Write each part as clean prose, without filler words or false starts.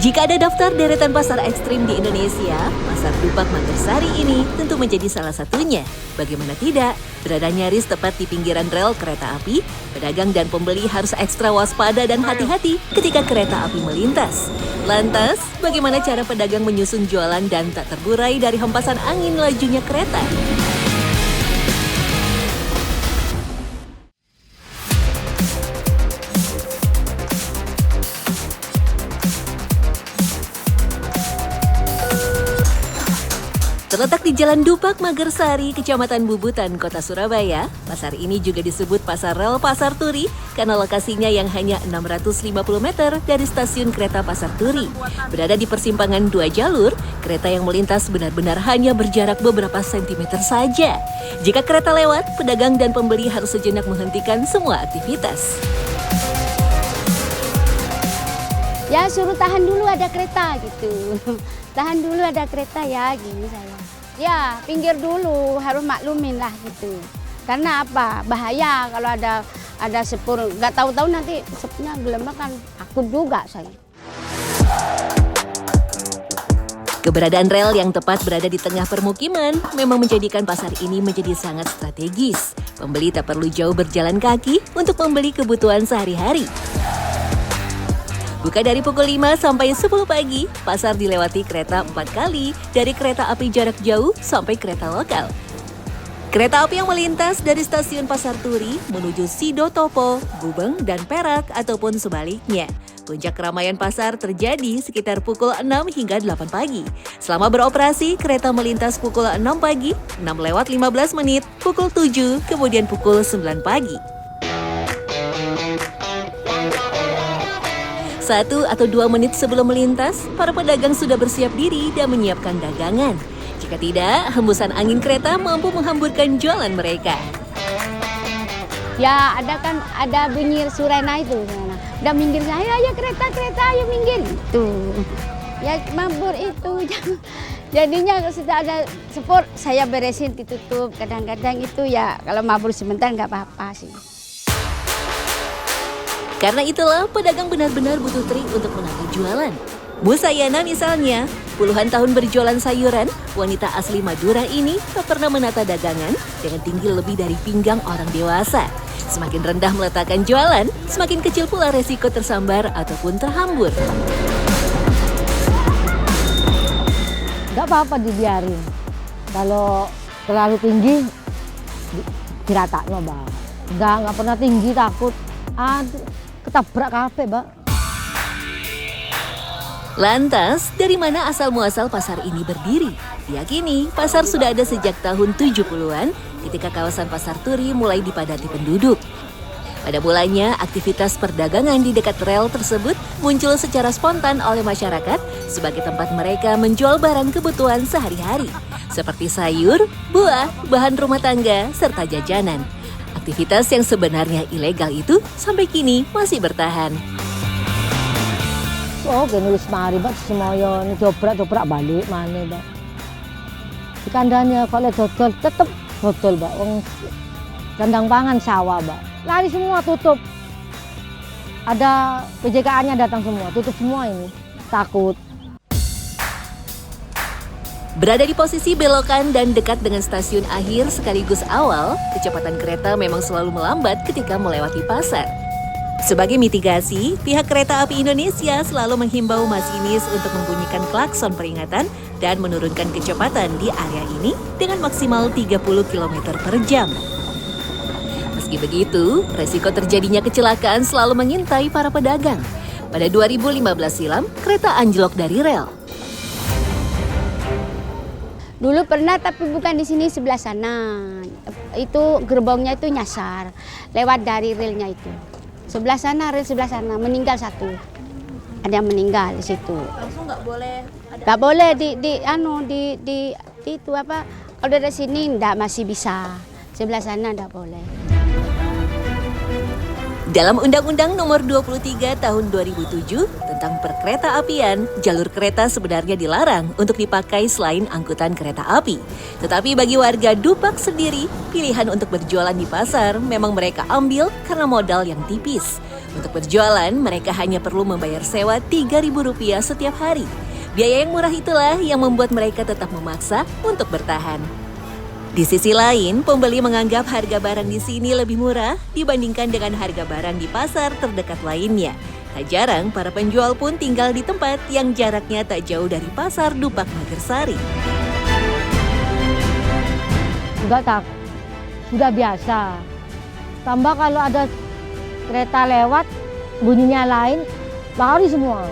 Jika ada daftar deretan pasar ekstrim di Indonesia, Pasar Dupak Manggarsari ini tentu menjadi salah satunya. Bagaimana tidak, berada nyaris tepat di pinggiran rel kereta api, pedagang dan pembeli harus ekstra waspada dan hati-hati ketika kereta api melintas. Lantas, bagaimana cara pedagang menyusun jualan dan tak terburai dari hempasan angin lajunya kereta? Terletak di Jalan Dupak, Manggarsari, Kecamatan Bubutan, Kota Surabaya, pasar ini juga disebut Pasar Rel Pasar Turi karena lokasinya yang hanya 650 meter dari stasiun kereta Pasar Turi. Berada di persimpangan dua jalur, kereta yang melintas benar-benar hanya berjarak beberapa sentimeter saja. Jika kereta lewat, pedagang dan pembeli harus sejenak menghentikan semua aktivitas. Ya suruh tahan dulu ada kereta gitu. Tahan dulu ada kereta ya gini saya. Ya pinggir dulu harus maklumin lah gitu. Karena apa? Bahaya kalau ada sepur nggak tahu-tahu nanti sepurnya gelombang kan takut juga saya. Keberadaan rel yang tepat berada di tengah permukiman memang menjadikan pasar ini menjadi sangat strategis. Pembeli tak perlu jauh berjalan kaki untuk membeli kebutuhan sehari-hari. Buka dari pukul 5 sampai 10 pagi, pasar dilewati kereta 4 kali dari kereta api jarak jauh sampai kereta lokal. Kereta api yang melintas dari stasiun Pasar Turi menuju Sido Topo, Gubeng, dan Perak ataupun sebaliknya. Puncak keramaian pasar terjadi sekitar pukul 6 hingga 8 pagi. Selama beroperasi, kereta melintas pukul 6 pagi, 6:15 menit, pukul 7, kemudian pukul 9 pagi. 1 atau 2 menit sebelum melintas, para pedagang sudah bersiap diri dan menyiapkan dagangan. Jika tidak, hembusan angin kereta mampu menghamburkan jualan mereka. Ya ada bunyi surena itu. Udah minggir saya ya kereta ayo minggir. Tuh. Ya mabur itu. Jadinya sudah ada sepur saya beresin ditutup. Kadang-kadang itu ya kalau mabur sebentar nggak apa-apa sih. Karena itulah pedagang benar-benar butuh trik untuk menata jualan. Bu Sayana misalnya, puluhan tahun berjualan sayuran, wanita asli Madura ini tak pernah menata dagangan dengan tinggi lebih dari pinggang orang dewasa. Semakin rendah meletakkan jualan, semakin kecil pula resiko tersambar ataupun terhambur. Nggak apa-apa dibiarin. Kalau terlalu tinggi, diratain Mbak. Nggak pernah tinggi, takut. Ketabrak kafe, Mbak. Lantas, dari mana asal-muasal pasar ini berdiri? Diyakini, pasar sudah ada sejak tahun 70-an ketika kawasan Pasar Turi mulai dipadati penduduk. Pada mulanya, aktivitas perdagangan di dekat rel tersebut muncul secara spontan oleh masyarakat sebagai tempat mereka menjual barang kebutuhan sehari-hari, seperti sayur, buah, bahan rumah tangga, serta jajanan. Aktivitas yang sebenarnya ilegal itu sampai kini masih bertahan. Oh, nulis mari, Mbak, semuanya dobrak balik mana, Mbak. Di kandangnya kalau dodol, tetap dodol, Mbak. Kandang pangan sawah, Mbak. Lari semua tutup. Ada PJKA-nya datang semua, tutup semua ini. Takut. Berada di posisi belokan dan dekat dengan stasiun akhir sekaligus awal, kecepatan kereta memang selalu melambat ketika melewati pasar. Sebagai mitigasi, pihak Kereta Api Indonesia selalu menghimbau masinis untuk membunyikan klakson peringatan dan menurunkan kecepatan di area ini dengan maksimal 30 km per jam. Meski begitu, resiko terjadinya kecelakaan selalu mengintai para pedagang. Pada 2015 silam, kereta anjlok dari rel. Dulu pernah tapi bukan di sini, sebelah sana. Itu gerbongnya itu nyasar, lewat dari relnya itu. Sebelah sana, rel sebelah sana, meninggal satu. Ada yang meninggal di situ. Langsung nggak boleh? Nggak boleh di itu apa? Kalau dari sini nggak masih bisa. Sebelah sana nggak boleh. Dalam Undang-Undang Nomor 23 Tahun 2007 tentang Perkeretaapian, jalur kereta sebenarnya dilarang untuk dipakai selain angkutan kereta api. Tetapi bagi warga Dupak sendiri, pilihan untuk berjualan di pasar memang mereka ambil karena modal yang tipis. Untuk berjualan, mereka hanya perlu membayar sewa Rp3.000 setiap hari. Biaya yang murah itulah yang membuat mereka tetap memaksa untuk bertahan. Di sisi lain, pembeli menganggap harga barang di sini lebih murah dibandingkan dengan harga barang di pasar terdekat lainnya. Tak jarang, para penjual pun tinggal di tempat yang jaraknya tak jauh dari pasar Dupak Magersari. Enggak tak, sudah biasa. Tambah kalau ada kereta lewat, bunyinya lain, lari semua.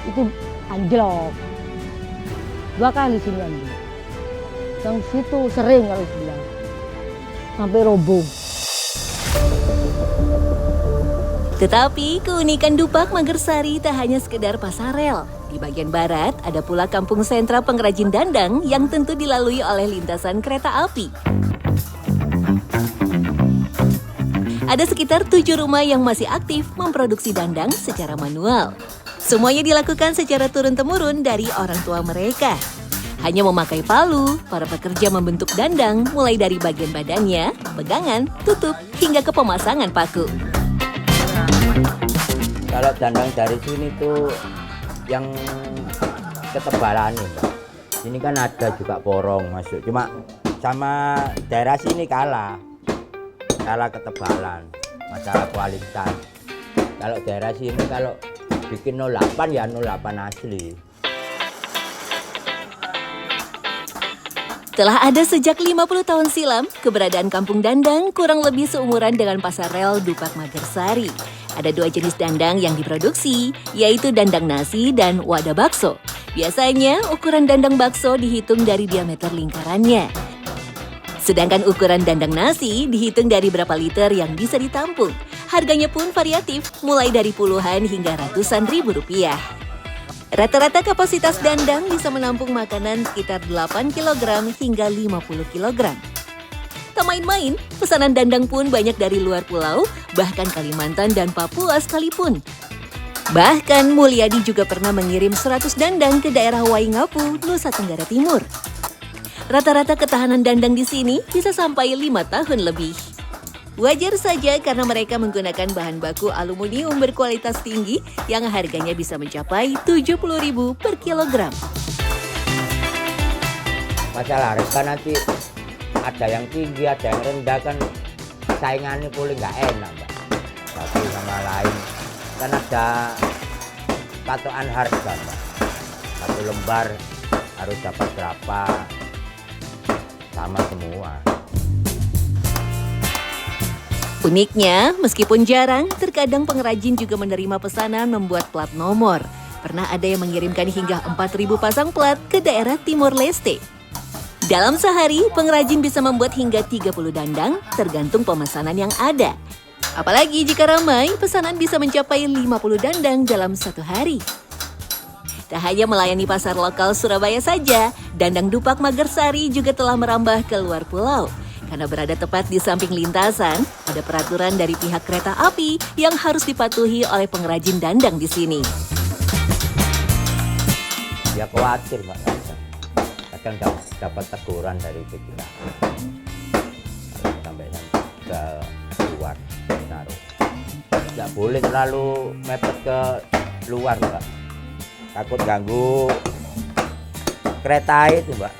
Itu anjlok. 2 kali sini anjlok. Yang situ sering kalau bilang. Sampai roboh. Tetapi keunikan Dupak Magersari tak hanya sekedar pasar rel. Di bagian barat ada pula kampung sentra pengrajin dandang yang tentu dilalui oleh lintasan kereta api. Ada sekitar 7 rumah yang masih aktif memproduksi dandang secara manual. Semuanya dilakukan secara turun-temurun dari orang tua mereka. Hanya memakai palu, para pekerja membentuk dandang mulai dari bagian badannya, pegangan, tutup, hingga ke pemasangan paku. Kalau dandang dari sini tuh yang ketebalannya, Mbak. Sini kan ada juga porong masuk. Cuma sama daerah sini kalah ketebalan, masalah kualitas. Kalau daerah sini kalau bikin 08 ya 08 asli. Telah ada sejak 50 tahun silam, keberadaan kampung dandang kurang lebih seumuran dengan pasar rel Dupak Magersari. Ada 2 jenis dandang yang diproduksi, yaitu dandang nasi dan wadah bakso. Biasanya, ukuran dandang bakso dihitung dari diameter lingkarannya. Sedangkan ukuran dandang nasi dihitung dari berapa liter yang bisa ditampung. Harganya pun variatif, mulai dari puluhan hingga ratusan ribu rupiah. Rata-rata kapasitas dandang bisa menampung makanan sekitar 8 kg hingga 50 kg. Tak main-main, pesanan dandang pun banyak dari luar pulau, bahkan Kalimantan dan Papua sekalipun. Bahkan Mulyadi juga pernah mengirim 100 dandang ke daerah Waingapu, Nusa Tenggara Timur. Rata-rata ketahanan dandang di sini bisa sampai 5 tahun lebih. Wajar saja karena mereka menggunakan bahan baku aluminium berkualitas tinggi yang harganya bisa mencapai Rp70.000 per kilogram. Masalah harga nanti ada yang tinggi, ada yang rendah kan saingannya pulih nggak enak, Mbak. Satu sama lain kan ada patokan harga, Mbak. 1 lembar harus dapat berapa, sama semua. Uniknya, meskipun jarang, terkadang pengrajin juga menerima pesanan membuat plat nomor. Pernah ada yang mengirimkan hingga 4.000 pasang plat ke daerah Timor Leste. Dalam sehari, pengrajin bisa membuat hingga 30 dandang, tergantung pemesanan yang ada. Apalagi jika ramai, pesanan bisa mencapai 50 dandang dalam 1 hari. Tak hanya melayani pasar lokal Surabaya saja, dandang Dupak Magersari juga telah merambah ke luar pulau. Karena berada tepat di samping lintasan, ada peraturan dari pihak kereta api yang harus dipatuhi oleh pengrajin dandang di sini. Ya khawatir, Mbak. Kadang dapat teguran dari PKK. Sampai ke luar, naruh. Tidak boleh terlalu mepet ke luar, Mbak. Takut ganggu kereta itu, Mbak.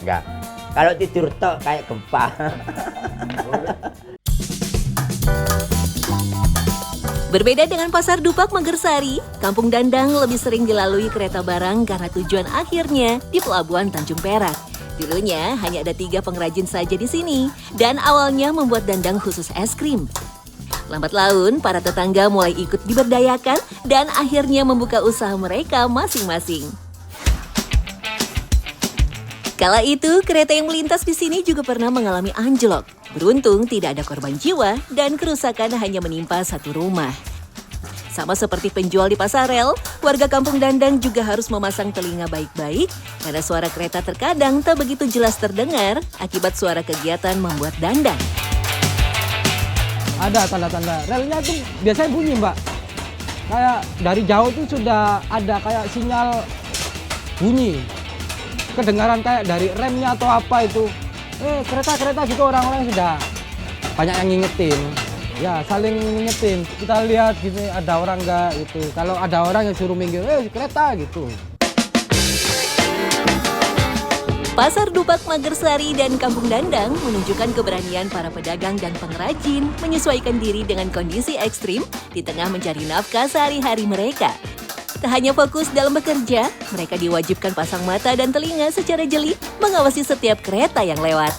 Enggak. Kalau tidur tok kayak gempa. Berbeda dengan pasar Dupak Magersari, kampung dandang lebih sering dilalui kereta barang karena tujuan akhirnya di Pelabuhan Tanjung Perak. Dulunya hanya ada 3 pengrajin saja di sini dan awalnya membuat dandang khusus es krim. Lambat laun, para tetangga mulai ikut diberdayakan dan akhirnya membuka usaha mereka masing-masing. Kala itu, kereta yang melintas di sini juga pernah mengalami anjlok. Beruntung tidak ada korban jiwa dan kerusakan hanya menimpa 1 rumah. Sama seperti penjual di pasar rel, warga kampung dandang juga harus memasang telinga baik-baik karena suara kereta terkadang tak begitu jelas terdengar akibat suara kegiatan membuat dandang. Ada tanda-tanda relnya itu biasanya bunyi, Mbak. Kayak dari jauh itu sudah ada kayak sinyal bunyi. Kedengaran kayak dari remnya atau apa itu. Kereta gitu orang-orang sudah banyak yang ngingetin. Ya, saling ngingetin. Kita lihat gini ada orang nggak gitu. Kalau ada orang yang suruh minggir, kereta gitu. Pasar Dupak Magersari dan Kampung Dandang menunjukkan keberanian para pedagang dan pengrajin menyesuaikan diri dengan kondisi ekstrim di tengah mencari nafkah sehari-hari mereka. Tak hanya fokus dalam bekerja, mereka diwajibkan pasang mata dan telinga secara jeli mengawasi setiap kereta yang lewat.